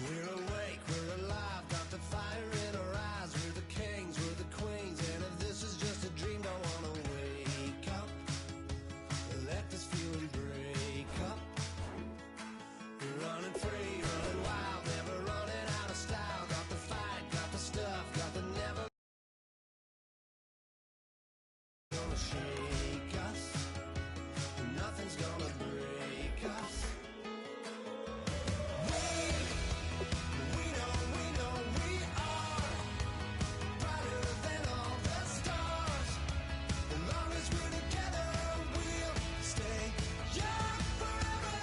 We're awake, we're alive, got the fire in our eyes. We're the kings, we're the queens, and if this is just a dream, don't wanna wake up. Let this feeling break up. We're running free, running wild, never running out of style. Got the fight, got the stuff, got the never gonna shake us. Nothing's gonna break us. We know we are brighter than all the stars. As long as we're together, we'll stay young forever.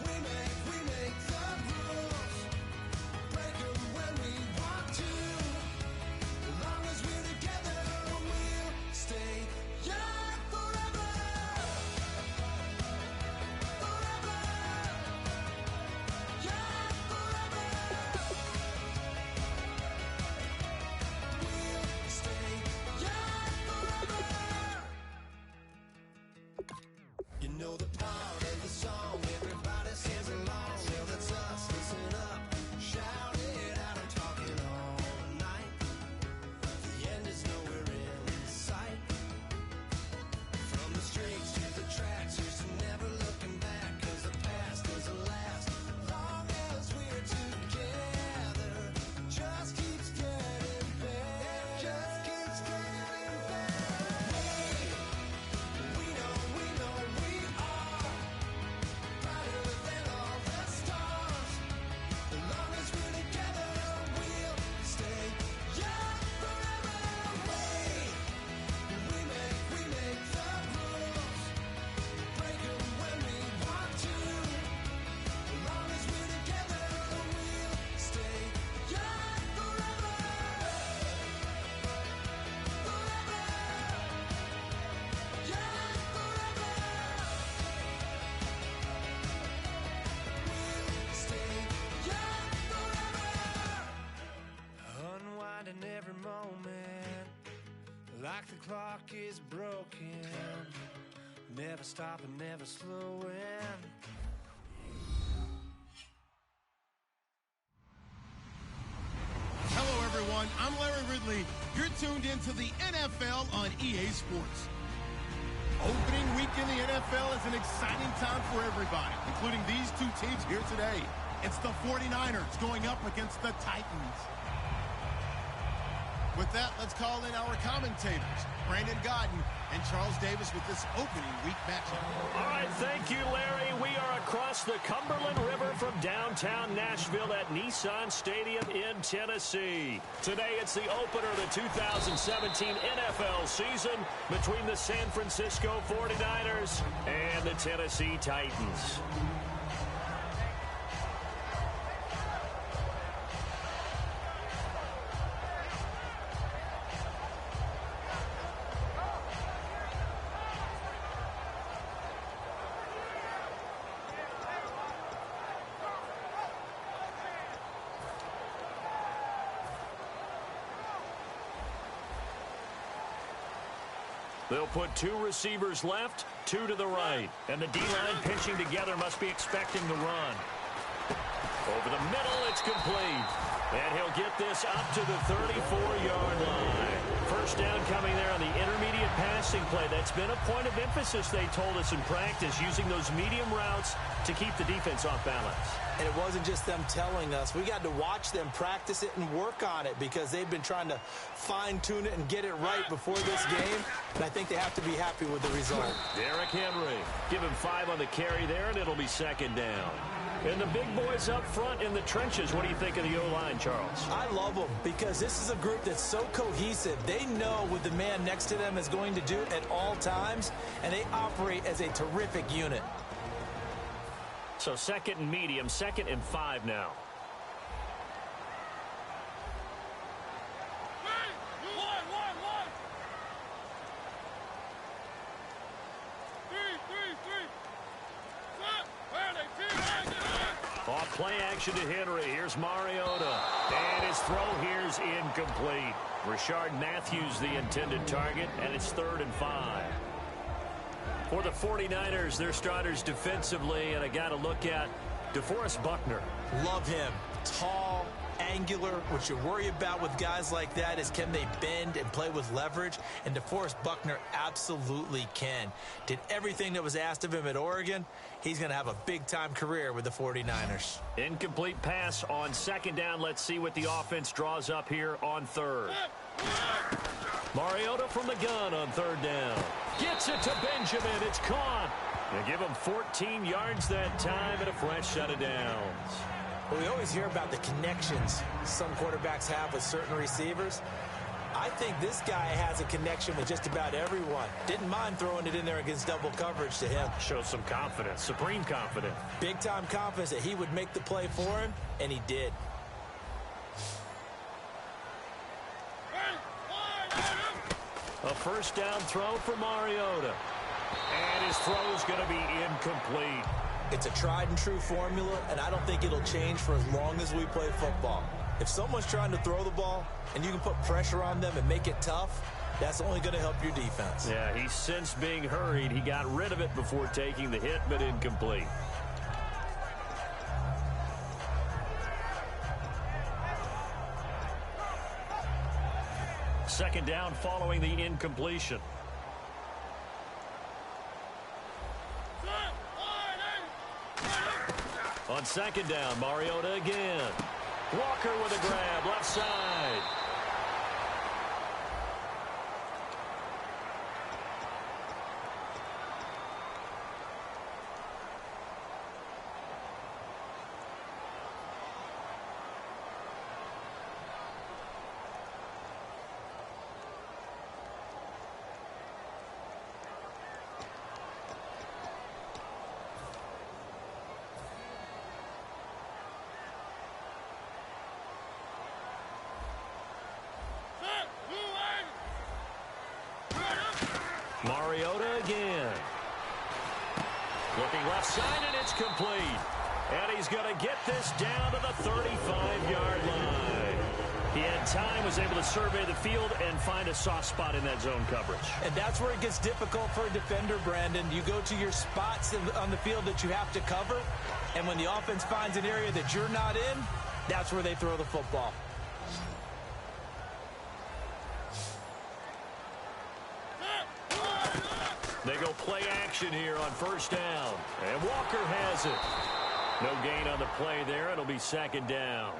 We make the rules, break 'em when we want to. As long as we're together, we'll stay young forever. Forever. Young forever. We'll stay young forever. You know the part of the song, everybody sings along. Well, that's us, listen up, shout it out, I'm talking all night. The end is nowhere in sight. From the streets to the tracks, here's to never looking back, 'cause the past doesn't last. Long as we're together, just keeps getting better. Just keeps getting better. We know we are brighter than all the stars. As long as we're together, we'll stay young forever. We make the rules, break 'em when we want to. As long as we're together, we'll stay young forever. Forever. Young forever. We'll stay young forever. Unwinding every moment, like the clock is broken. Never stopping, never slowing. Hello, everyone. I'm Larry Ridley. You're tuned into the NFL on EA Sports. Opening week in the NFL is an exciting time for everybody, including these two teams here today. It's the 49ers going up against the Titans. With that, let's call in our commentators, Brandon Godden and Charles Davis, with this opening week matchup. All right, thank you, Larry. We are across the Cumberland River from downtown Nashville at Nissan Stadium in Tennessee. Today, it's the opener of the 2017 NFL season between the San Francisco 49ers and the Tennessee Titans. They'll put two receivers left, two to the right. And the D-line pinching together must be expecting the run. Over the middle, it's complete. And he'll get this up to the 34-yard line. First down coming there on the intermediate passing play. That's been a point of emphasis, they told us in practice, using those medium routes to keep the defense off balance. And it wasn't just them telling us. We got to watch them practice it and work on it because they've been trying to fine-tune it and get it right before this game. And I think they have to be happy with the result. Derrick Henry, give him 5 on the carry there, and it'll be second down. And the big boys up front in the trenches, what do you think of the O-line, Charles? I love them because this is a group that's so cohesive. They know what the man next to them is going to do at all times, and they operate as a terrific unit. So second and medium, 2nd and 5 now. Off play action to Henry. Here's Mariota. And his throw here's incomplete. Rashard Matthews the intended target, and it's 3rd and 5. For the 49ers, their starters defensively, and I got to look at DeForest Buckner. Love him. Tall, angular. What you worry about with guys like that is can they bend and play with leverage? And DeForest Buckner absolutely can. Did everything that was asked of him at Oregon. He's going to have a big-time career with the 49ers. Incomplete pass on second down. Let's see what the offense draws up here on third. Mariota from the gun on third down. Gets it to Benjamin. It's caught. They give him 14 yards that time and a fresh set of downs. Well, we always hear about the connections some quarterbacks have with certain receivers. I think this guy has a connection with just about everyone. Didn't mind throwing it in there against double coverage to him. Shows some confidence, supreme confidence. Big-time confidence that he would make the play for him, and he did. A first down throw for Mariota. And his throw is going to be incomplete. It's a tried-and-true formula, and I don't think it'll change for as long as we play football. If someone's trying to throw the ball and you can put pressure on them and make it tough, that's only going to help your defense. Yeah, he's since being hurried. He got rid of it before taking the hit, but incomplete. Second down following the incompletion. On second down, Mariota again. Walker with a grab, left side. Mariota again. Looking left side, and it's complete. And he's going to get this down to the 35-yard line. He had time, was able to survey the field and find a soft spot in that zone coverage. And that's where it gets difficult for a defender, Brandon. You go to your spots on the field that you have to cover, and when the offense finds an area that you're not in, that's where they throw the football. They go play action here on first down. And Walker has it. No gain on the play there. It'll be second down.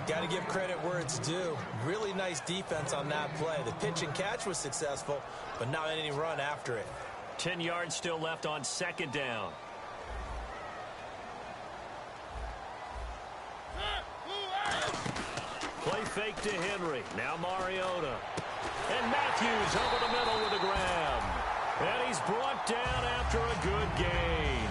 Got to give credit where it's due. Really nice defense on that play. The pitch and catch was successful, but not any run after it. 10 yards still left on second down. Play fake to Henry. Now Mariota. And Matthews over the middle with a grab. And he's brought down after a good gain.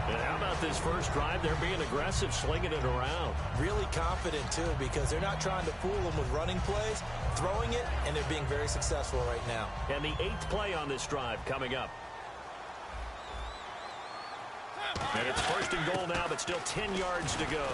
And how about this first drive? They're being aggressive, slinging it around. Really confident, too, because they're not trying to fool them with running plays, throwing it, and they're being very successful right now. And the 8th play on this drive coming up. And it's first and goal now, but still 10 yards to go.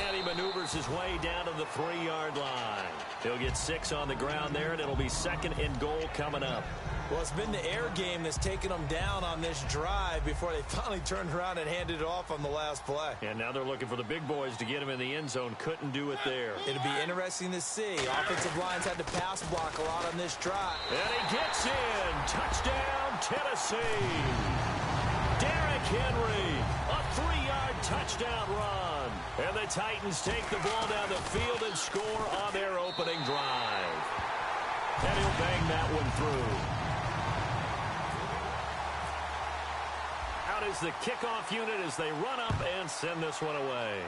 And he maneuvers his way down to the 3-yard line. He'll get 6 on the ground there, and it'll be second and goal coming up. Well, it's been the air game that's taken them down on this drive before they finally turned around and handed it off on the last play. And now they're looking for the big boys to get him in the end zone. Couldn't do it there. It'll be interesting to see. Offensive lines had to pass block a lot on this drive. And he gets in. Touchdown, Tennessee. Derrick Henry, a 3-yard touchdown run. And the Titans take the ball down the field and score on their opening drive. And he'll bang that one through. Out is the kickoff unit as they run up and send this one away.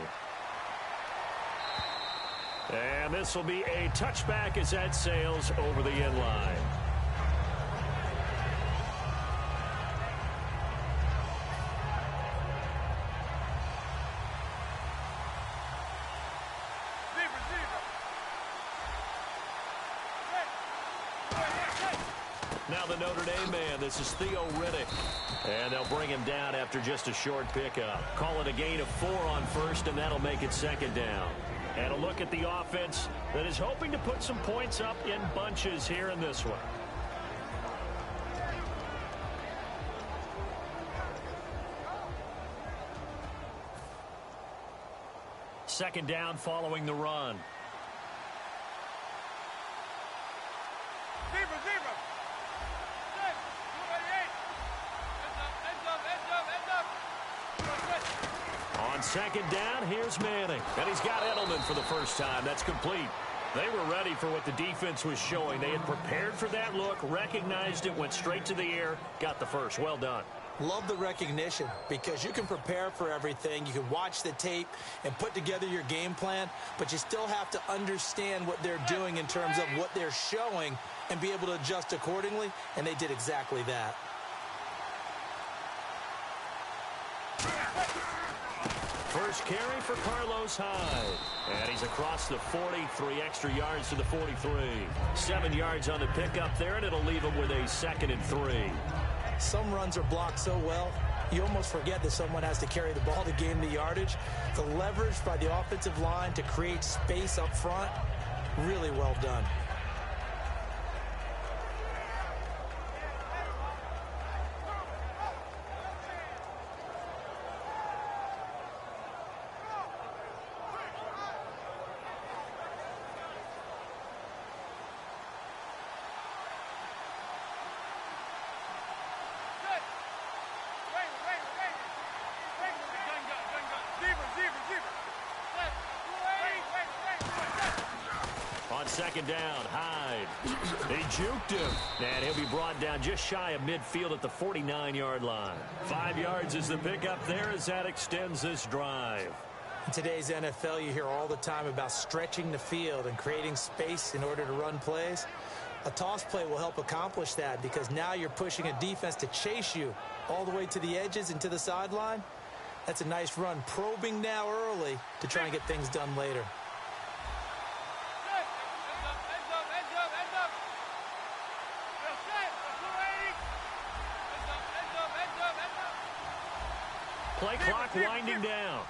And this will be a touchback as that sails over the end line. Now the Notre Dame man, this is Theo Riddick. And they'll bring him down after just a short pickup. Call it a gain of 4 on first, and that'll make it second down. And a look at the offense that is hoping to put some points up in bunches here in this one. Second down following the run. On second down, here's Manning. And he's got Edelman for the first time. That's complete. They were ready for what the defense was showing. They had prepared for that look, recognized it, went straight to the air, got the first. Well done. Love the recognition because you can prepare for everything. You can watch the tape and put together your game plan, but you still have to understand what they're doing in terms of what they're showing and be able to adjust accordingly, and they did exactly that. First carry for Carlos Hyde. And he's across the 40, 3 extra yards to the 43. 7 yards on the pickup there, and it'll leave him with a 2nd and 3. Some runs are blocked so well, you almost forget that someone has to carry the ball to gain the yardage. The leverage by the offensive line to create space up front, really well done. On second down, Hyde. He juked him. And he'll be brought down just shy of midfield at the 49-yard line. 5 yards is the pickup there as that extends this drive. In today's NFL, you hear all the time about stretching the field and creating space in order to run plays. A toss play will help accomplish that because now you're pushing a defense to chase you all the way to the edges and to the sideline. That's a nice run, probing now early to try and get things done later. Play clock winding down.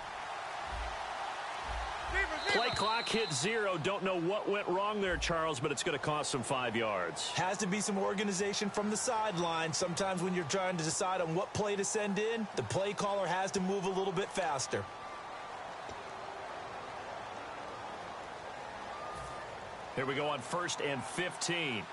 Play clock hit 0. Don't know what went wrong there, Charles, but it's going to cost them 5 yards. Has to be some organization from the sideline. Sometimes when you're trying to decide on what play to send in, the play caller has to move a little bit faster. Here we go on 1st and 15.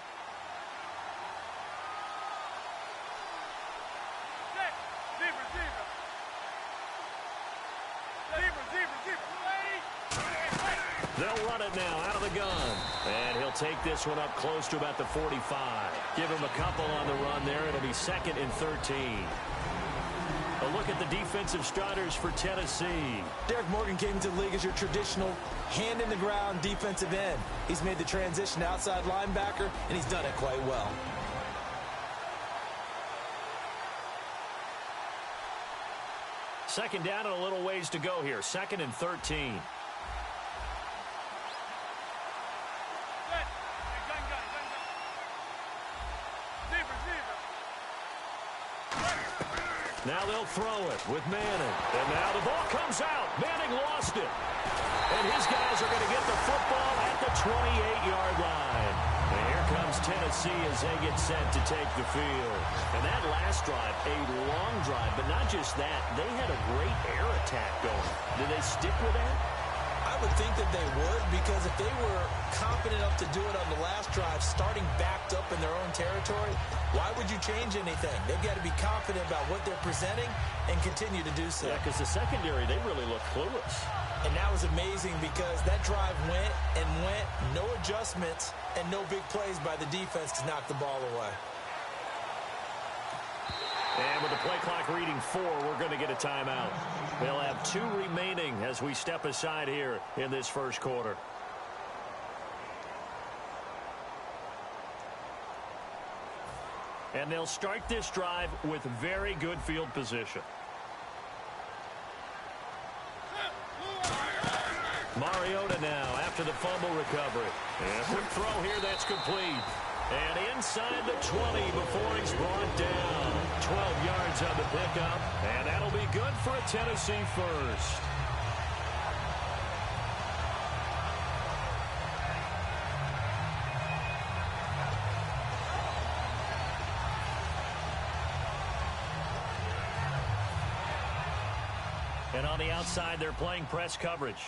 They'll run it now out of the gun. And he'll take this one up close to about the 45. Give him a couple on the run there. It'll be 2nd and 13. A look at the defensive starters for Tennessee. Derek Morgan came into the league as your traditional hand-in-the-ground defensive end. He's made the transition to outside linebacker, and he's done it quite well. Second down and a little ways to go here. 2nd and 13. Now they'll throw it with Manning. And now the ball comes out. Manning lost it. And his guys are going to get the football at the 28-yard line. And here comes Tennessee as they get set to take the field. And that last drive, a long drive, but not just that. They had a great air attack going. Did they stick with that? I would think that they would, because if they were confident enough to do it on the last drive, starting backed up in their own territory, why would you change anything? They've got to be confident about what they're presenting and continue to do so. Yeah, because the secondary, they really look clueless. And that was amazing because that drive went and went, no adjustments and no big plays by the defense to knock the ball away. And with the play clock reading 4, we're going to get a timeout. They'll have 2 remaining as we step aside here in this first quarter. And they'll start this drive with very good field position. Mariota now after the fumble recovery. And a quick throw here that's complete. And inside the 20 before he's brought down. 12 yards on the pickup. And that'll be good for a Tennessee first. And on the outside, they're playing press coverage.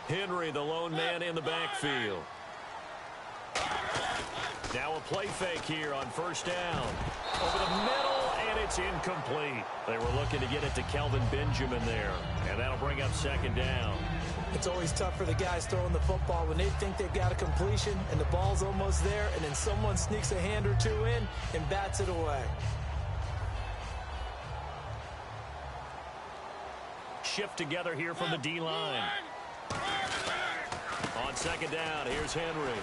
Henry, the lone man in the backfield. Now a play fake here on first down. Over the middle, and it's incomplete. They were looking to get it to Kelvin Benjamin there, and that'll bring up second down. It's always tough for the guys throwing the football when they think they've got a completion and the ball's almost there, and then someone sneaks a hand or two in and bats it away. Shift together here from the D-line. On second down, here's Henry.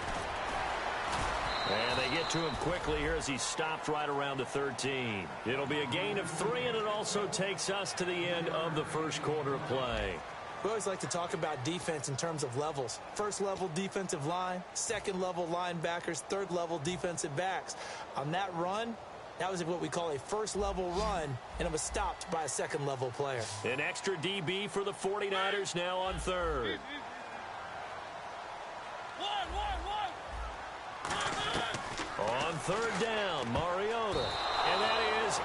And they get to him quickly here as he stopped right around the 13. It'll be a gain of 3, and it also takes us to the end of the first quarter of play. We always like to talk about defense in terms of levels. First level defensive line, second level linebackers, third level defensive backs. On that run, that was what we call a first level run, and it was stopped by a second level player. An extra DB for the 49ers now on third. On third down, Mariota. And that is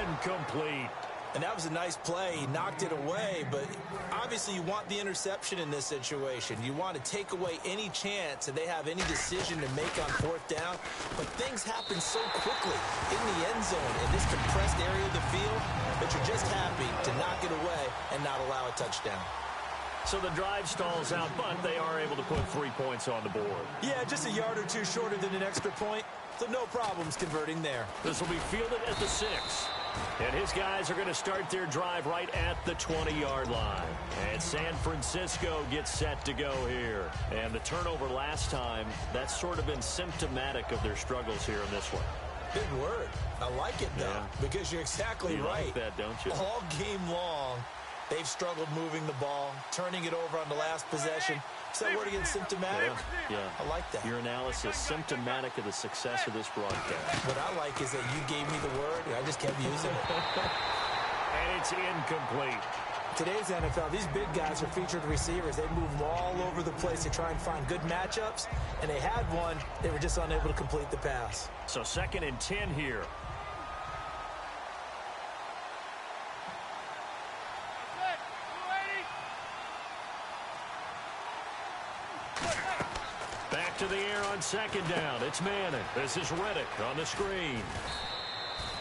incomplete. And that was a nice play. He knocked it away, but obviously you want the interception in this situation. You want to take away any chance that they have any decision to make on fourth down. But things happen so quickly in the end zone in this compressed area of the field that you're just happy to knock it away and not allow a touchdown. So the drive stalls out, but they are able to put 3 points on the board. Yeah, just a yard or two shorter than an extra point, so no problems converting there. This will be fielded at the 6. And his guys are going to start their drive right at the 20-yard line. And San Francisco gets set to go here. And the turnover last time, that's sort of been symptomatic of their struggles here in this one. Big word. I like it, though, because you're exactly right. You like that, don't you? All game long, they've struggled moving the ball, turning it over on the last possession. Is that word again, symptomatic? Yeah. I like that. Your analysis, symptomatic of the success of this broadcast. What I like is that you gave me the word, and I just kept using it. And it's incomplete. Today's NFL, these big guys are featured receivers. They move them all over the place to try and find good matchups, and they had one. They were just unable to complete the pass. So 2nd and 10 here. Back to the air on second down. It's Manning. This is Reddick on the screen.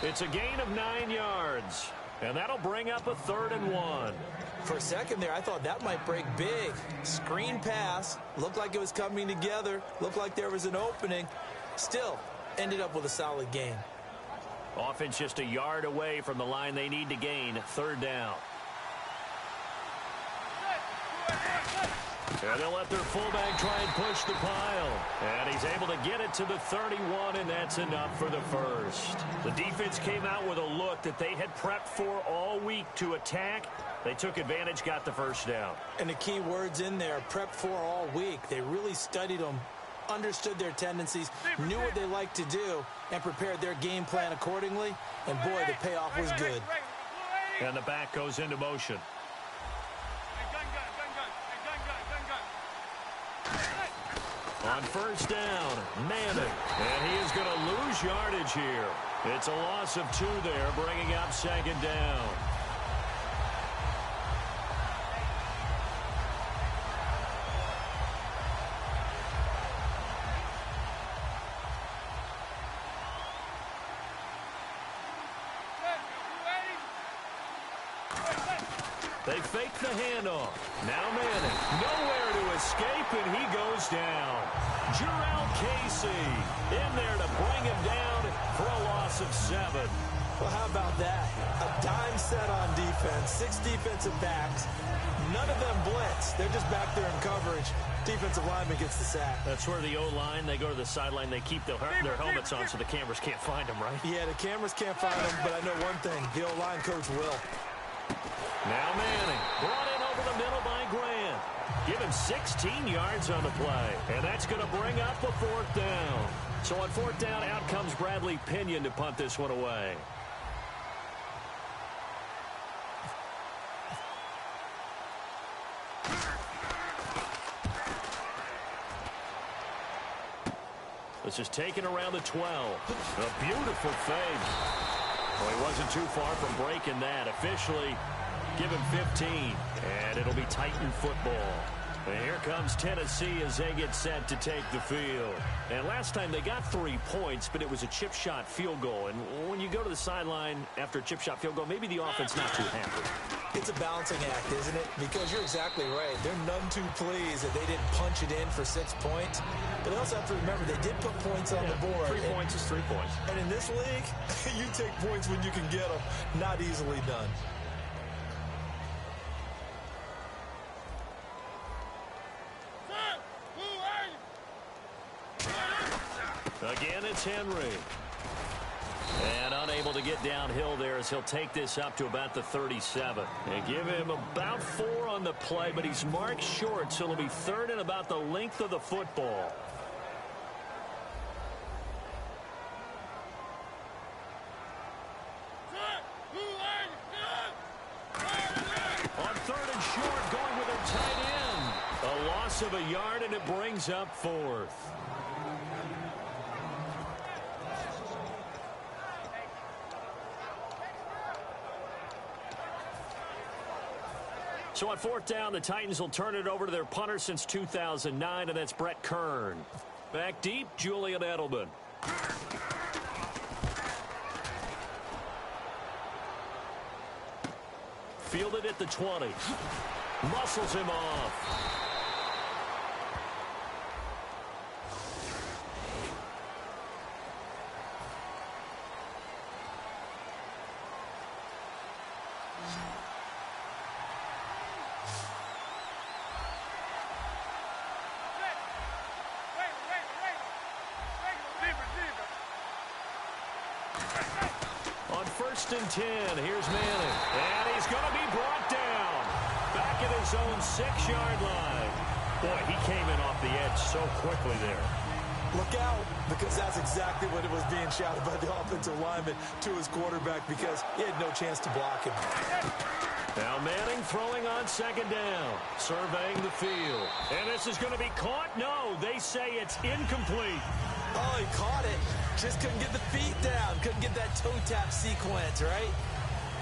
It's a gain of 9 yards. And that'll bring up a 3rd and 1. For a second there, I thought that might break big. Screen pass. Looked like it was coming together. Looked like there was an opening. Still, ended up with a solid gain. Offense just a yard away from the line they need to gain. 3rd down. And they'll let their fullback try and push the pile. And he's able to get it to the 31, and that's enough for the first. The defense came out with a look that they had prepped for all week to attack. They took advantage, got the first down. And the key words in there, prepped for all week. They really studied them, understood their tendencies, knew what they liked to do, and prepared their game plan accordingly. And, boy, the payoff was good. And the back goes into motion. On first down, Manning. And he is going to lose yardage here. It's a loss of 2 there, bringing up 2nd down. They fake the handoff. Now Manning, nowhere to escape, and he goes down. Jarrell Casey in there to bring him down for a loss of 7. Well, how about that? A dime set on defense, 6 defensive backs. None of them blitz. They're just back there in coverage. Defensive lineman gets the sack. That's where the O-line, they go to the sideline, they keep their helmets on so the cameras can't find them, right? Yeah, the cameras can't find them, but I know one thing. The O-line coach will. Now Manning, brought in over the middle by Grant. Give him 16 yards on the play, and that's going to bring up a 4th down. So on 4th down, out comes Bradley Pinion to punt this one away. This is taken around the 12. A beautiful fake. Well, he wasn't too far from breaking that. Officially, give him 15, and it'll be Titan football. And here comes Tennessee as they get set to take the field. And last time they got 3 points, but it was a chip shot field goal. And when you go to the sideline after a chip shot field goal, maybe the offense not too happy. It's a balancing act, isn't it? Because you're exactly right. They're none too pleased that they didn't punch it in for 6 points. But they also have to remember they did put points on the board. 3 points is 3 points. And in this league, you take points when you can get them. Not easily done. Again, it's Henry. And unable to get downhill there as he'll take this up to about the 37. And give him about 4 on the play, but he's marked short, so it'll be 3rd and about the length of the football. On 3rd and short, going with a tight end. A loss of a yard, and it brings up 4th. So on 4th down, the Titans will turn it over to their punter since 2009, and that's Brett Kern. Back deep, Julian Edelman. Fielded at the 20. Muscles him off. On 1st and 10, here's Manning. And he's going to be brought down. Back at his own 6-yard line. Boy, he came in off the edge so quickly there. Look out, because that's exactly what it was being shouted by the offensive lineman to his quarterback, because he had no chance to block him. Now Manning throwing on 2nd down, surveying the field. And this is going to be caught? No, they say it's incomplete. Oh, he caught it. Just couldn't get the feet down. Couldn't get that toe tap sequence, right?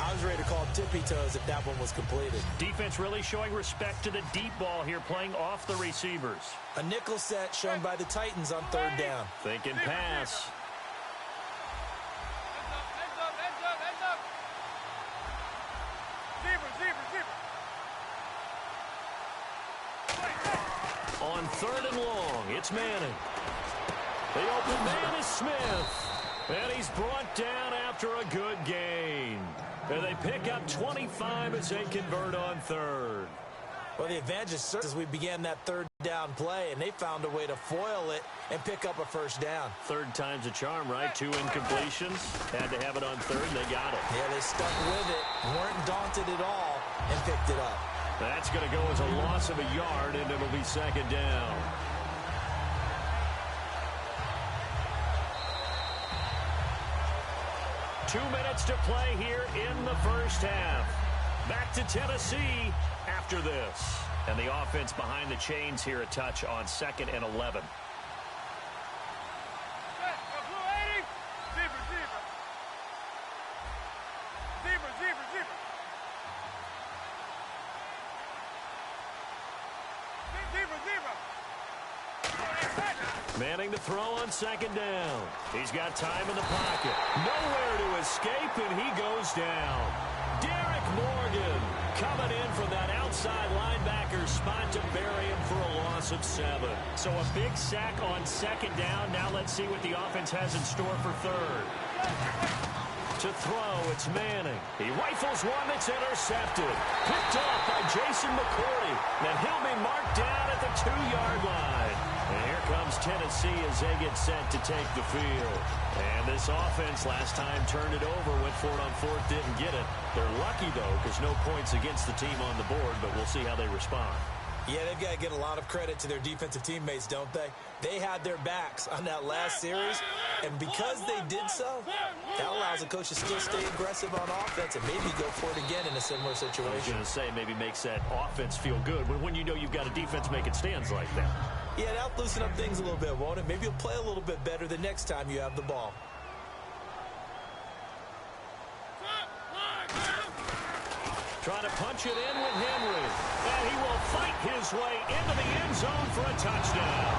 I was ready to call tippy toes if that one was completed. Defense really showing respect to the deep ball here, playing off the receivers. A nickel set shown by the Titans on 3rd down. Thinking pass. On 3rd and long, it's Manning. The open man is Smith. And he's brought down after a good gain. And they pick up 25 as they convert on 3rd. Well, the advantage is as we began that 3rd down play, and they found a way to foil it and pick up a 1st down. 3rd time's a charm, right? 2 incompletions. Had to have it on 3rd, and they got it. Yeah, they stuck with it, weren't daunted at all, and picked it up. That's going to go as a loss of a yard, and it'll be 2nd down. Two minutes to play here in the 1st half. Back to Tennessee after this. And the offense behind the chains here a touch on 2nd and 11. Manning to throw on 2nd down. He's got time in the pocket. Nowhere to escape, and he goes down. Derek Morgan coming in from that outside linebacker spot to bury him for a loss of 7. So a big sack on 2nd down. Now let's see what the offense has in store for 3rd. To throw, it's Manning. He rifles one that's intercepted. Picked off by Jason McCourty. Then he'll be marked down at the 2-yard line. And here comes Tennessee as they get set to take the field. And this offense last time turned it over, went for it on 4th, didn't get it. They're lucky, though, because no points against the team on the board, but we'll see how they respond. Yeah, they've got to get a lot of credit to their defensive teammates, don't they? They had their backs on that last series, and because they did so, that allows the coach to still stay aggressive on offense and maybe go for it again in a similar situation. I was going to say, maybe makes that offense feel good when you know you've got a defense making stands like that. Yeah, that'll loosen up things a little bit, won't it? Maybe you'll play a little bit better the next time you have the ball. Trying to punch it in with Henry. And he will fight his way into the end zone for a touchdown.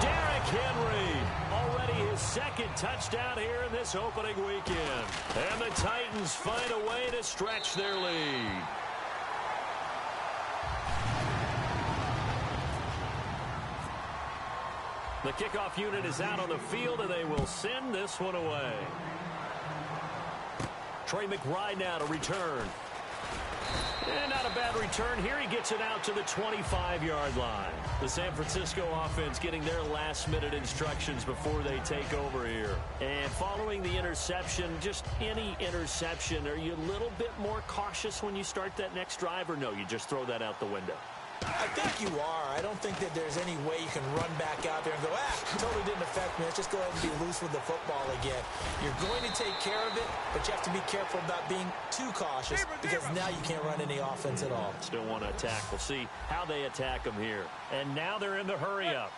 Derrick Henry, already his second touchdown here in this opening weekend. And the Titans find a way to stretch their lead. The kickoff unit is out on the field, and they will send this one away. Trey McBride now to return. And not a bad return here. He gets it out to the 25-yard line. The San Francisco offense getting their last-minute instructions before they take over here. And following the interception, just any interception, are you a little bit more cautious when you start that next drive, or no, you just throw that out the window? I think you are. I don't think that there's any way you can run back out there and go, totally didn't affect me. Let's just go ahead and be loose with the football again. You're going to take care of it, but you have to be careful about being too cautious because now you can't run any offense at all. Still want to attack. We'll see how they attack them here. And now they're in the hurry-up.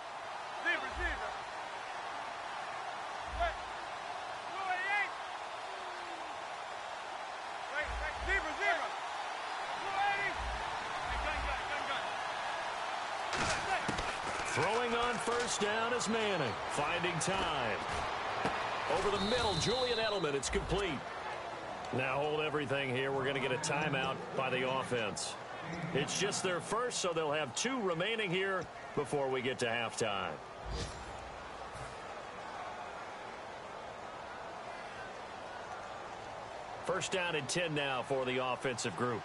Throwing on first down is Manning. Finding time. Over the middle, Julian Edelman. It's complete. Now hold everything here. We're going to get a timeout by the offense. It's just their first, so they'll have 2 remaining here before we get to halftime. First down and 10 now for the offensive group.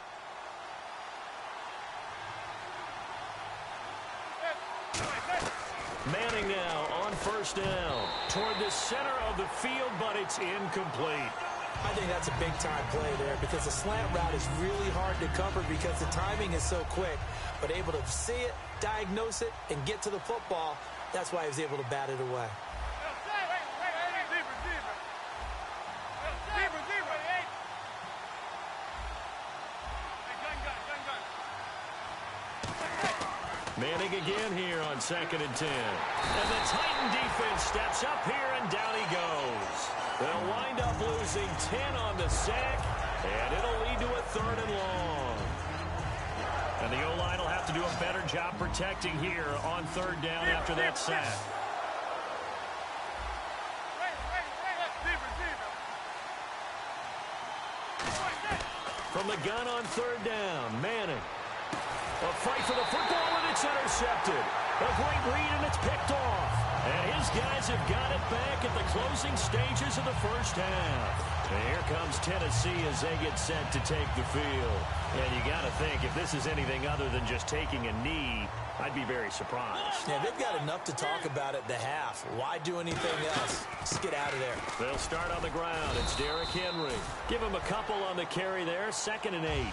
Manning now on first down toward the center of the field, but it's incomplete. I think that's a big-time play there because the slant route is really hard to cover because the timing is so quick. But able to see it, diagnose it, and get to the football, that's why he was able to bat it away. Manning again here on 2nd and 10. And the Titan defense steps up here, and down he goes. They'll wind up losing 10 on the sack, and it'll lead to a 3rd and long. And the O-line will have to do a better job protecting here on 3rd down after that sack. From the gun on 3rd down, Manning. A fight for the football, and it's intercepted. A great read, and it's picked off. And his guys have got it back at the closing stages of the first half. And here comes Tennessee as they get set to take the field. And you got to think, if this is anything other than just taking a knee, I'd be very surprised. Yeah, they've got enough to talk about at the half. Why do anything else? Just get out of there. They'll start on the ground. It's Derrick Henry. Give him a couple on the carry there. 2nd and 8.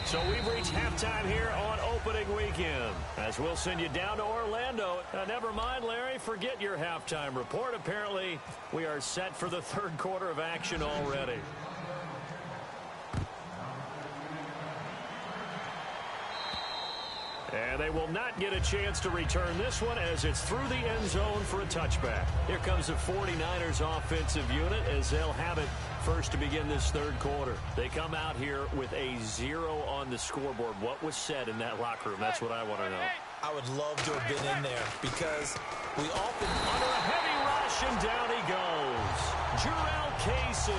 So we've reached halftime here on opening weekend. As we'll send you down to Orlando. Never mind, Larry, forget your halftime report. Apparently, we are set for the 3rd quarter of action already. And they will not get a chance to return this one as it's through the end zone for a touchback. Here comes the 49ers offensive unit as they'll have it first to begin this 3rd quarter. They come out here with a 0 on the scoreboard. What was said in that locker room? That's what I want to know. I would love to have been in there because we often... Under a heavy rush, and down he goes. Jurrell Casey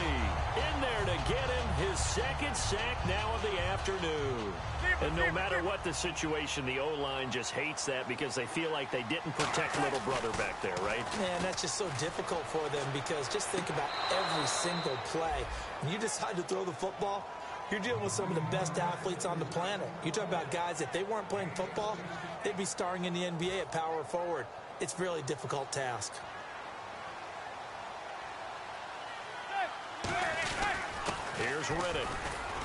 in there to get him his 2nd sack now of the afternoon. And no matter what the situation, the O-line just hates that because they feel like they didn't protect little brother back there, right? Man, that's just so difficult for them because just think about every single play. When you decide to throw the football, you're dealing with some of the best athletes on the planet. You talk about guys, if they weren't playing football, they'd be starring in the NBA at power forward. It's a really difficult task. Here's Riddick.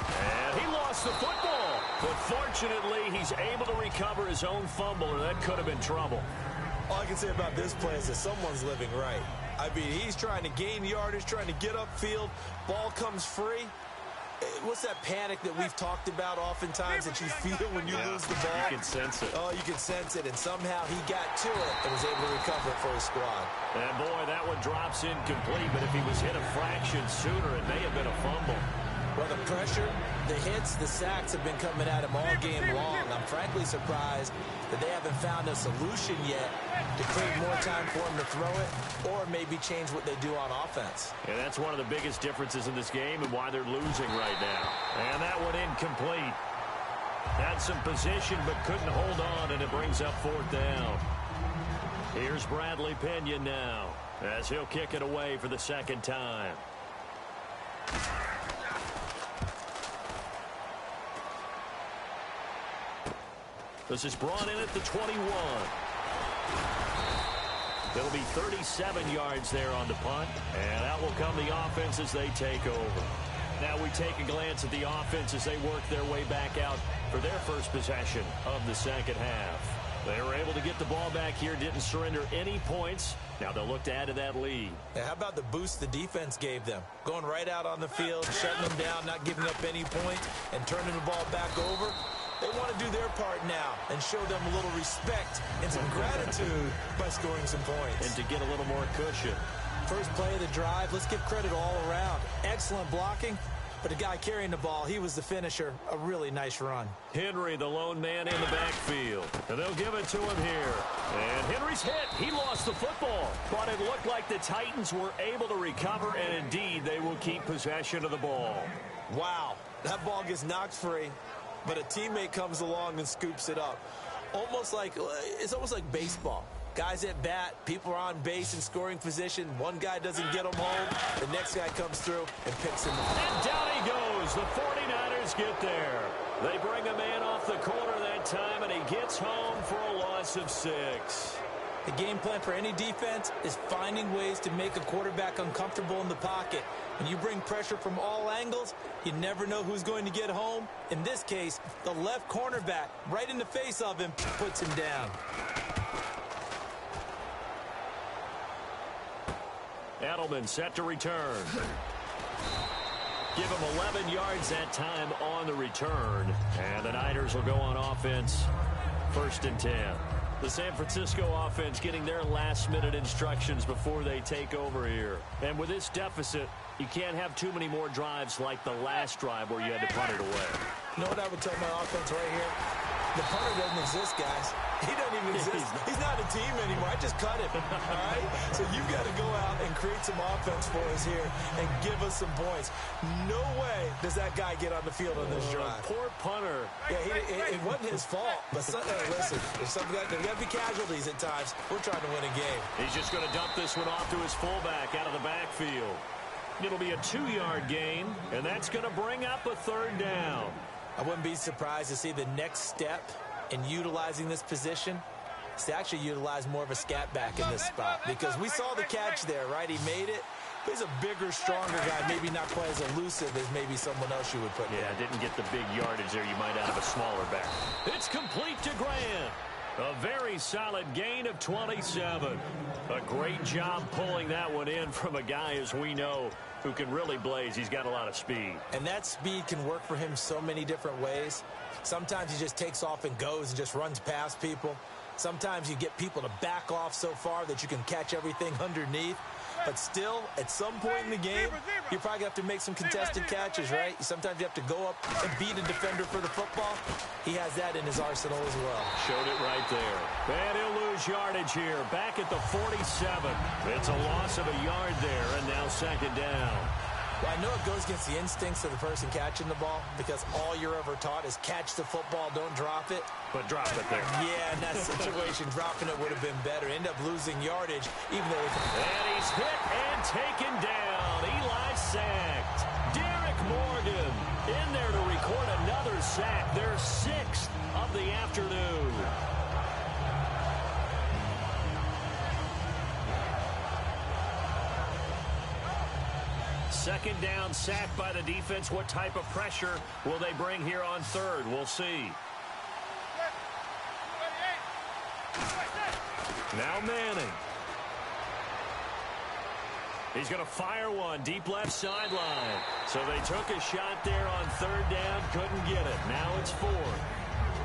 And he lost the football. But fortunately, he's able to recover his own fumble, and that could have been trouble. All I can say about this play is that someone's living right. I mean, he's trying to gain yardage, trying to get upfield. Ball comes free. What's that panic that we've talked about oftentimes that you feel when you lose the ball? You can sense it. Oh, you can sense it, and somehow he got to it and was able to recover it for his squad. And, boy, that one drops incomplete, but if he was hit a fraction sooner, it may have been a fumble. Well, the pressure, the hits, the sacks have been coming at him all game long. I'm frankly surprised that they haven't found a solution yet to create more time for him to throw it or maybe change what they do on offense. And that's one of the biggest differences in this game and why they're losing right now. And that one incomplete. Had some position but couldn't hold on, and it brings up 4th down. Here's Bradley Pinion now as he'll kick it away for the 2nd time. This is brought in at the 21. It'll be 37 yards there on the punt, and out will come the offense as they take over. Now we take a glance at the offense as they work their way back out for their first possession of the 2nd half. They were able to get the ball back here, didn't surrender any points. Now they'll look to add to that lead. Now, how about the boost the defense gave them? Going right out on the field, shutting them down, not giving up any points, and turning the ball back over. They want to do their part now and show them a little respect and some gratitude by scoring some points. And to get a little more cushion. First play of the drive, let's give credit all around. Excellent blocking, but the guy carrying the ball, he was the finisher. A really nice run. Henry, the lone man in the backfield. And they'll give it to him here. And Henry's hit. He lost the football. But it looked like the Titans were able to recover, and indeed they will keep possession of the ball. Wow, that ball gets knocked free, but a teammate comes along and scoops it up. It's almost like baseball. Guys at bat, people are on base in scoring position. One guy doesn't get him home. The next guy comes through and picks him up. And down he goes. The 49ers get there. They bring a man off the corner that time, and he gets home for a loss of 6. The game plan for any defense is finding ways to make a quarterback uncomfortable in the pocket. When you bring pressure from all angles, you never know who's going to get home. In this case, the left cornerback, right in the face of him, puts him down. Edelman set to return. Give him 11 yards that time on the return. And the Niners will go on offense. 1st and 10. The San Francisco offense getting their last-minute instructions before they take over here. And with this deficit, you can't have too many more drives like the last drive where you had to punt it away. You know what I would tell my offense right here? The punter doesn't exist, guys. He doesn't even exist. He's not a team anymore. I just cut him, all right? So you've got to go out and create some offense for us here and give us some points. No way does that guy get on the field on this drive. Poor punter. Yeah, it wasn't his fault. But listen, there's got to be casualties at times. We're trying to win a game. He's just going to dump this one off to his fullback out of the backfield. It'll be a 2-yard gain, and that's going to bring up a 3rd down. I wouldn't be surprised to see the next step in utilizing this position is to actually utilize more of a scat back in this spot, because we saw the catch there, right? He made it. But he's a bigger, stronger guy, maybe not quite as elusive as maybe someone else you would put in. Didn't get the big yardage there you might out of a smaller back. It's complete to Grant. A very solid gain of 27. A great job pulling that one in from a guy, as we know, who can really blaze. He's got a lot of speed. And that speed can work for him so many different ways. Sometimes he just takes off and goes and just runs past people. Sometimes you get people to back off so far that you can catch everything underneath. But still, at some point in the game, you probably have to make some contested catches, right? Sometimes you have to go up and beat a defender for the football. He has that in his arsenal as well. Showed it right there. And he'll lose yardage here. Back at the 47. It's a loss of a yard there, and now 2nd down. Well, I know it goes against the instincts of the person catching the ball, because all you're ever taught is catch the football, don't drop it. But drop it there. Yeah, in that situation, dropping it would have been better. End up losing yardage, even though And he's hit and taken down. Eli sacked. Derek Morgan in there to record another sack. Their 6th of the afternoon. Second down, sack by the defense. What type of pressure will they bring here on 3rd? We'll see. Now Manning. He's going to fire one deep left sideline. So they took a shot there on 3rd down, couldn't get it. Now it's 4th.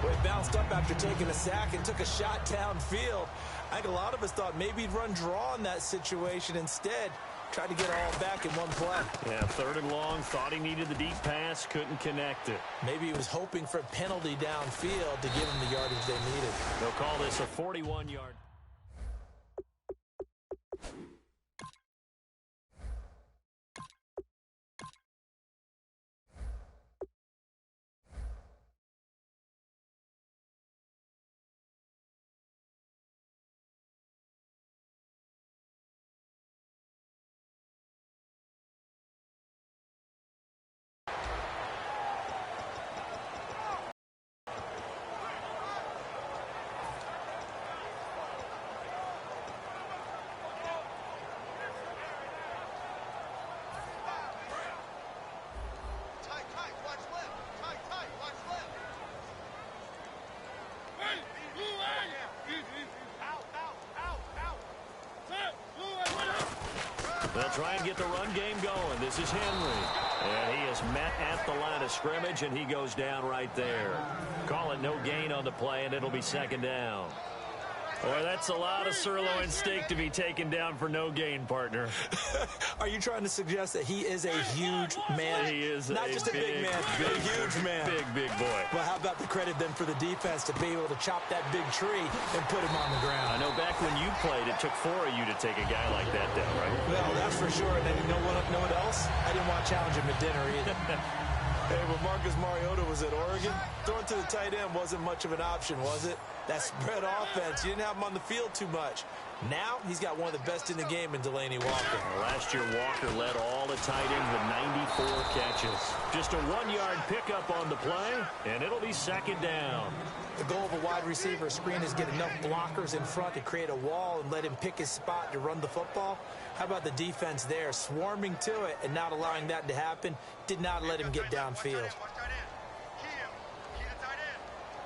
Well, he bounced up after taking a sack and took a shot downfield. I think a lot of us thought maybe he'd run draw in that situation. Instead, Tried to get it all back in one play. Yeah, 3rd and long. Thought he needed the deep pass. Couldn't connect it. Maybe he was hoping for a penalty downfield to give him the yardage they needed. They'll call this a 41-yard. They'll try and get the run game going. This is Henry. And he is met at the line of scrimmage, and he goes down right there. Call it no gain on the play, and it'll be 2nd down. Boy, that's a lot of sirloin steak to be taken down for no gain, partner. Are you trying to suggest that he is a huge man? He is not just a big man, a huge man. Big boy. Well, how about the credit then for the defense to be able to chop that big tree and put him on the ground? I know back when you played, it took 4 of you to take a guy like that down, right? Well, that's for sure. And then you know what else? I didn't want to challenge him at dinner either. Hey, when Marcus Mariota was at Oregon, throwing to the tight end wasn't much of an option, was it? That spread offense, you didn't have him on the field too much. Now, he's got one of the best in the game in Delaney Walker. Last year, Walker led all the tight ends with 94 catches. Just a 1-yard pickup on the play, and it'll be 2nd down. The goal of a wide receiver screen is get enough blockers in front to create a wall and let him pick his spot to run the football. How about the defense there, swarming to it and not allowing that to happen? Did not let him get downfield.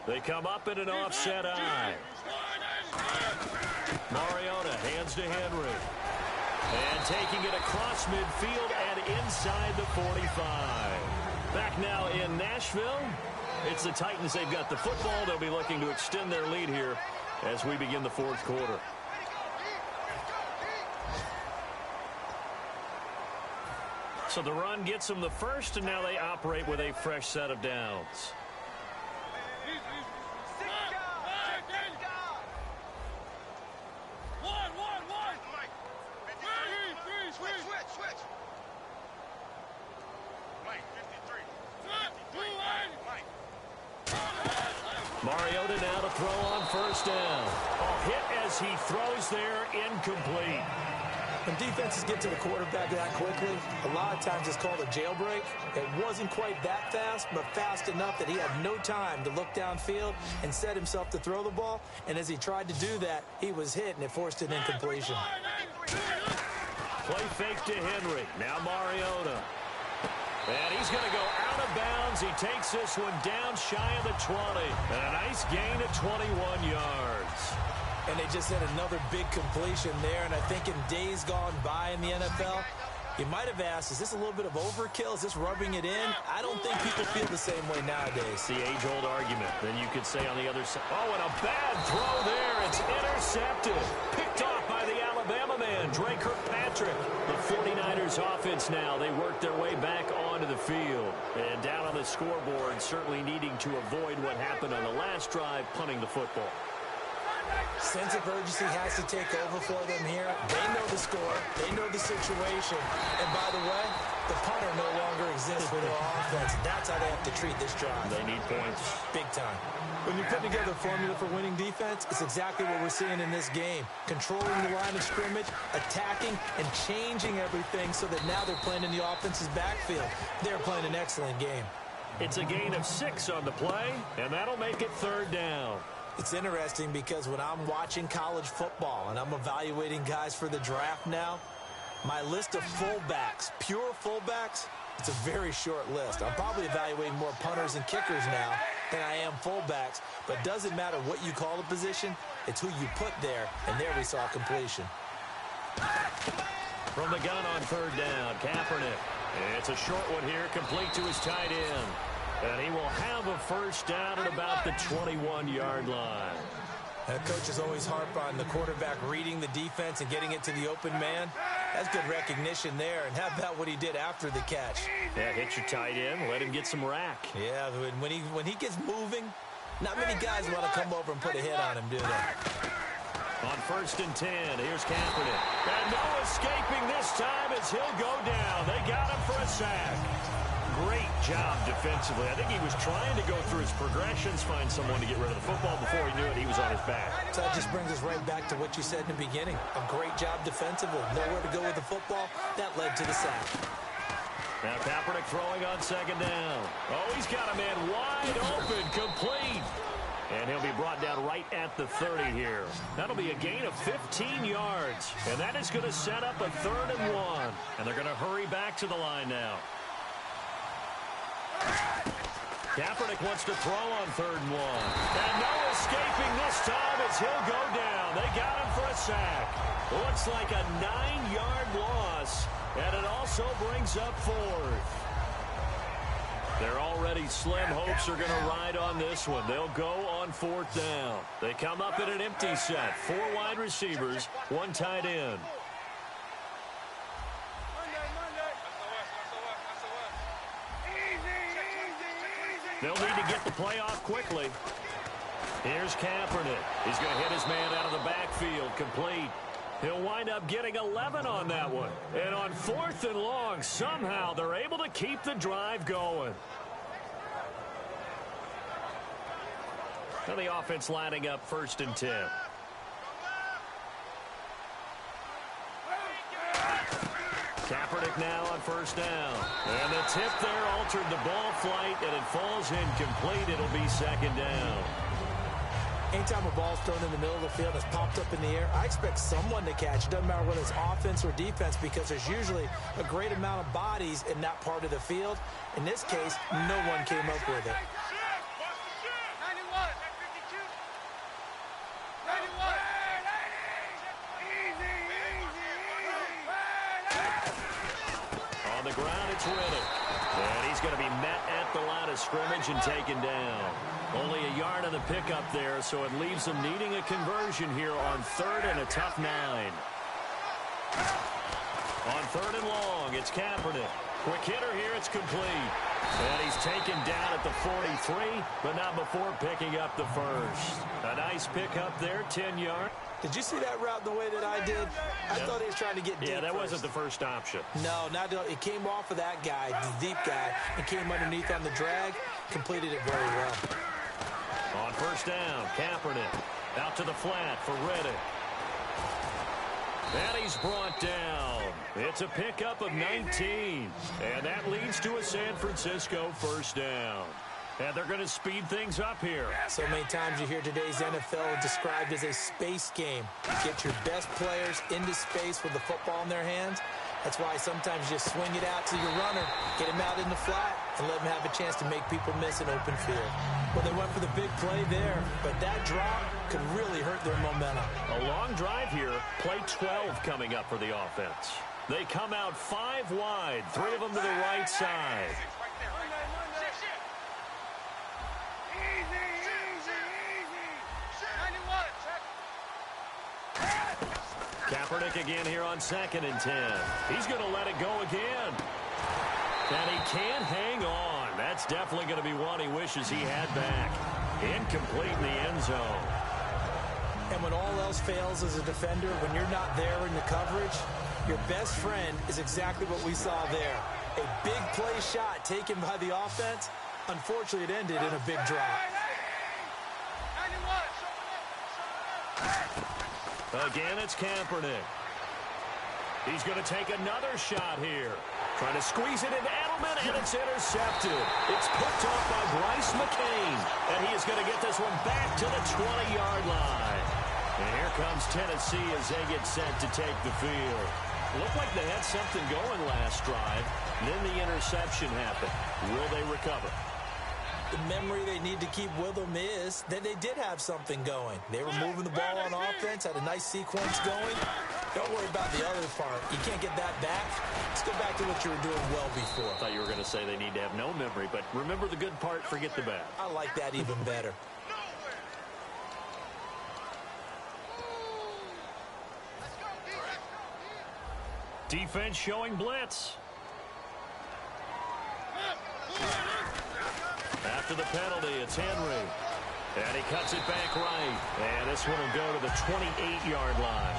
They come up in an offset eye. Mariota hands to Henry. And taking it across midfield and inside the 45. Back now in Nashville. It's the Titans. They've got the football. They'll be looking to extend their lead here as we begin the 4th quarter. So the run gets them the first, and now they operate with a fresh set of downs. Mariota now to throw on 1st down. A hit as he throws there, incomplete. When defenses get to the quarterback that quickly, a lot of times it's called a jailbreak. It wasn't quite that fast, but fast enough that he had no time to look downfield and set himself to throw the ball. And as he tried to do that, he was hit, and it forced an incompletion. Play fake to Henry. Now Mariota. And he's going to go out of bounds. He takes this one down shy of the 20. And a nice gain of 21 yards. And they just had another big completion there. And I think in days gone by in the NFL, you might have asked, is this a little bit of overkill? Is this rubbing it in? I don't think people feel the same way nowadays. The age-old argument. Then you could say on the other side, oh, and a bad throw there. It's intercepted. Picked off by the Alabama man, Dre Kirkpatrick. The 49ers offense now. They work their way back onto the field. And down on the scoreboard, certainly needing to avoid what happened on the last drive, punting the football. Sense of urgency has to take over for them here. They know the score. They know the situation. And by the way, the punter no longer exists for their offense. That's how they have to treat this drive. They need points. Big time. When you put together a formula for winning defense, it's exactly what we're seeing in this game. Controlling the line of scrimmage, attacking, and changing everything so that now they're playing in the offense's backfield. They're playing an excellent game. It's a gain of 6 on the play, and that'll make it 3rd down. It's interesting because when I'm watching college football and I'm evaluating guys for the draft now, my list of fullbacks, pure fullbacks, it's a very short list. I'm probably evaluating more punters and kickers now than I am fullbacks, but it doesn't matter what you call the position, it's who you put there, and there we saw completion. From the gun on 3rd down, Kaepernick. It's a short one here, complete to his tight end. And he will have a 1st down at about the 21-yard line. Coaches always harp on the quarterback reading the defense and getting it to the open man. That's good recognition there. And how about what he did after the catch? Yeah, hit your tight end, let him get some rack. Yeah, when he gets moving, not many guys want to come over and put a hit on him, do they? On 1st and 10, here's Kaepernick. And no escaping this time as he'll go down. They got him for a sack. Great job defensively. I think he was trying to go through his progressions, find someone to get rid of the football. Before he knew it, he was on his back. So that just brings us right back to what you said in the beginning. A great job defensively. Nowhere to go with the football. That led to the sack. Now Kaepernick throwing on 2nd down. Oh, he's got a man wide open, complete. And he'll be brought down right at the 30 here. That'll be a gain of 15 yards. And that is going to set up a 3rd and 1. And they're going to hurry back to the line now. Kaepernick wants to throw on 3rd and 1. And no escaping this time as he'll go down. They got him for a sack. Looks like a 9-yard loss. And it also brings up 4th. Their already slim hopes are going to ride on this one. They'll go on 4th down. They come up in an empty set. 4 wide receivers, 1 tight end. They'll need to get the play off quickly. Here's Kaepernick. He's going to hit his man out of the backfield, complete. He'll wind up getting 11 on that one. And on 4th and long, somehow they're able to keep the drive going. Now the offense lining up 1st and 10. Kaepernick now on 1st down. And the tip there altered the ball flight, and it falls incomplete. It'll be 2nd down. Anytime a ball's thrown in the middle of the field, it's popped up in the air, I expect someone to catch. It doesn't matter whether it's offense or defense, because there's usually a great amount of bodies in that part of the field. In this case, no one came up with it. On the ground, it's Riddick. And he's going to be met at the line of scrimmage and taken down. Only a yard on the pickup there, so it leaves them needing a conversion here on 3rd and a tough 9. On 3rd and long, it's Kaepernick. Quick hitter here, it's complete. And he's taken down at the 43, but not before picking up the 1st. A nice pickup there, 10 yards. Did you see that route the way that I did? I thought he was trying to get deep. Yeah, that first. wasn't the first option. No, it came off of that guy, the deep guy, and came underneath on the drag, completed it very well. On 1st down, Kaepernick out to the flat for Riddick. And he's brought down. It's a pickup of 19. And that leads to a San Francisco 1st down. And they're going to speed things up here. So many times you hear today's NFL described as a space game. Get your best players into space with the football in their hands. That's why sometimes you just swing it out to your runner, get him out in the flat, and let him have a chance to make people miss an open field. Well, they went for the big play there, but that drop could really hurt their momentum. A long drive here. Play 12 coming up for the offense. They come out 5 wide, 3 of them to the right side. Kaepernick again here on 2nd and 10. He's going to let it go again. And he can't hang on. That's definitely going to be one he wishes he had back. Incomplete in the end zone. And when all else fails as a defender, when you're not there in the coverage, your best friend is exactly what we saw there. A big play shot taken by the offense. Unfortunately, it ended in a big drop. Again, it's Kaepernick. He's going to take another shot here. Trying to squeeze it into Edelman, and it's intercepted. It's picked off by Bryce McCain, and he is going to get this one back to the 20-yard line. And here comes Tennessee as they get set to take the field. Looked like they had something going last drive. Then the interception happened. Will they recover? The memory they need to keep with them is that they did have something going. They were moving the ball on offense, had a nice sequence going. Don't worry about the other part. You can't get that back. Let's go back to what you were doing well before. I thought you were going to say they need to have no memory, but remember the good part, forget the bad. I like that even better. Defense showing blitz. After the penalty, it's Henry. And he cuts it back right. And this one will go to the 28-yard line.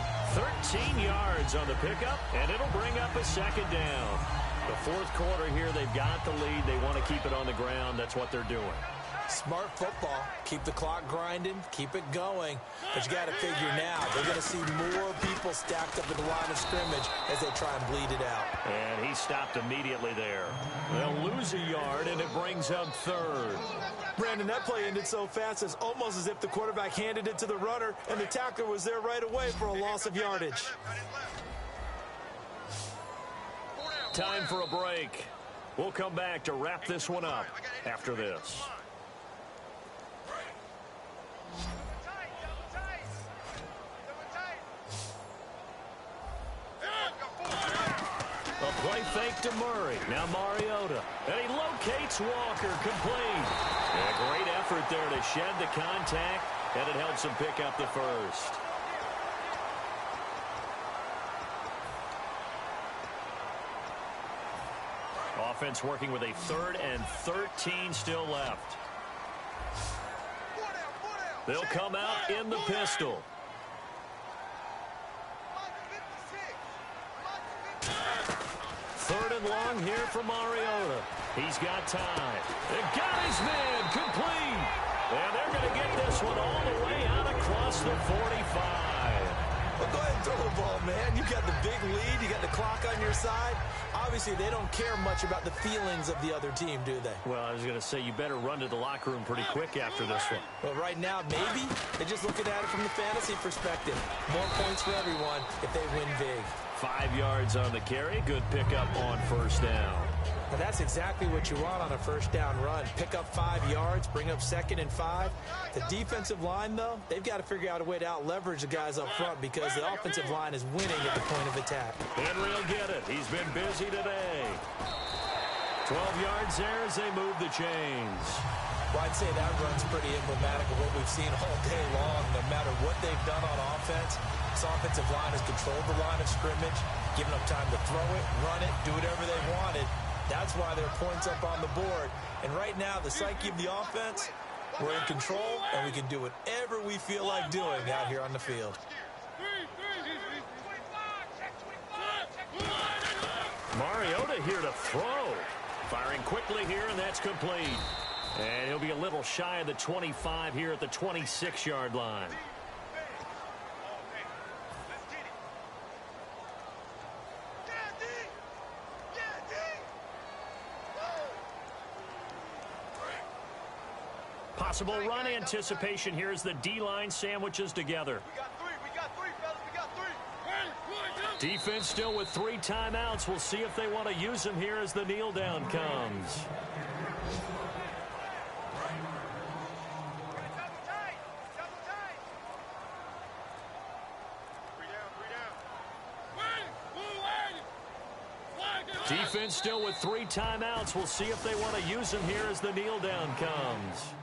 13 yards on the pickup, and it'll bring up a second down. The fourth quarter here, they've got the lead. They want to keep it on the ground. That's what they're doing. Smart football. Keep the clock grinding. Keep it going. But you got to figure now, they're going to see more people stacked up at the line of scrimmage as they try and bleed it out. And he stopped immediately there. They'll lose a yard, and it brings up third. Brandon, that play ended so fast, it's almost as if the quarterback handed it to the runner, and the tackler was there right away for a loss of yardage. Time for a break. We'll come back to wrap this one up after this. A play fake to Murray. Now Mariota. And he locates Walker, complete. And a great effort there to shed the contact, and it helps him pick up the first. Offense working with a 3rd and 13 still left. They'll come out in the pistol. Third and long here for Mariota. He's got time. They got his man complete. And they're going to get this one all the way out across the 45. Well, go ahead and throw the ball, man. You got the big lead. You got the clock on your side. Obviously, they don't care much about the feelings of the other team, do they? Well, I was going to say, you better run to the locker room pretty quick after this one. Well, right now, maybe they're just looking at it from the fantasy perspective. More points for everyone if they win big. 5 yards on the carry. Good pickup on first down. Now, that's exactly what you want on a first down run. Pick up 5 yards, bring up 2nd and 5. The defensive line, though, they've got to figure out a way to out-leverage the guys up front because the offensive line is winning at the point of attack. Henry will get it. He's been busy today. 12 yards there as they move the chains. Well, I'd say that run's pretty emblematic of what we've seen all day long. No matter what they've done on offense, this offensive line has controlled the line of scrimmage, given them time to throw it, run it, do whatever they wanted. That's why there are points up on the board. And right now, the psyche of the offense, we're in control, and we can do whatever we feel like doing out here on the field. Mariota here to throw. Firing quickly here, and that's complete. And he'll be a little shy of the 25 here at the 26-yard line. Possible run anticipation here as the D-line sandwiches together. We got three, fellas. We got three. Defense still with 3 timeouts. We'll see if they want to use them here as the kneel down comes. Defense still with 3 timeouts. We'll see if they want to use them here as the kneel down comes.